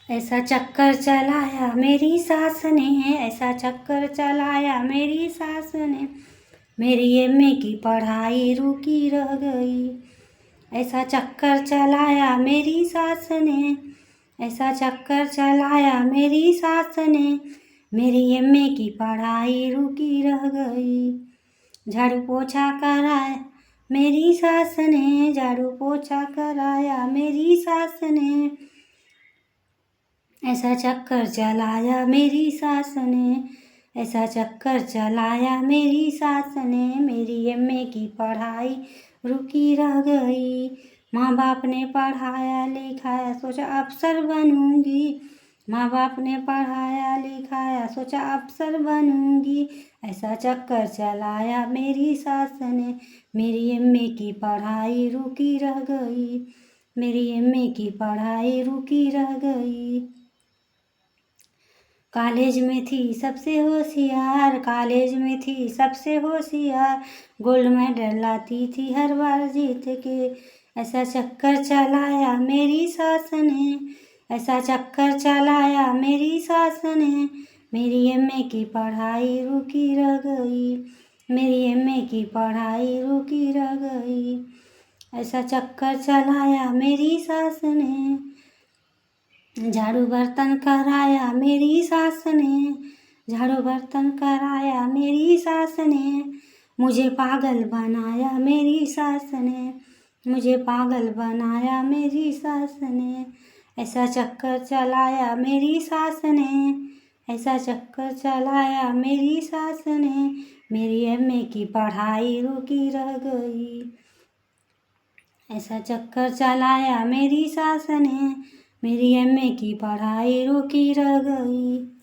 ऐसा चक्कर चलाया मेरी सास ने, ऐसा चक्कर चलाया मेरी सास ने, मेरी एमए की पढ़ाई रुकी रह गई। ऐसा चक्कर चलाया मेरी सास ने, ऐसा चक्कर चलाया मेरी सास ने, मेरी एमए की पढ़ाई रुकी रह गई। झाड़ू पोछा कराया मेरी सास ने, झाड़ू पोछा कराया मेरी सास ने, ऐसा चक्कर चलाया मेरी सास ने, ऐसा चक्कर चलाया मेरी सास ने, मेरी एमए की पढ़ाई रुकी रह गई। माँ बाप ने पढ़ाया लिखाया सोचा अफसर बनूंगी, माँ बाप ने पढ़ाया लिखाया सोचा अफसर बनूंगी। ऐसा चक्कर चलाया मेरी सास ने, मेरी एमए की पढ़ाई रुकी रह गई, मेरी एमए की पढ़ाई रुकी रह गई। कॉलेज में थी सबसे होशियार, कॉलेज में थी सबसे होशियार, गोल्ड मेडल लाती थी हर बार जीत के। ऐसा चक्कर चलाया मेरी सास ने, ऐसा चक्कर चलाया मेरी सास ने, मेरी एमए की पढ़ाई रुकी रह गई, मेरी एमए की पढ़ाई रुकी रह गई। ऐसा चक्कर चलाया मेरी सास ने, झाड़ू बर्तन कराया मेरी सास ने, झाड़ू बर्तन कराया मेरी सास ने, मुझे पागल बनाया मेरी सास ने, मुझे पागल बनाया मेरी सास ने। ऐसा चक्कर चलाया मेरी सास ने, ऐसा चक्कर चलाया मेरी सास ने, मेरी एमए की पढ़ाई रुकी रह गई। ऐसा चक्कर चलाया मेरी सास ने, मेरी एमए की पढ़ाई रुकी रह गई।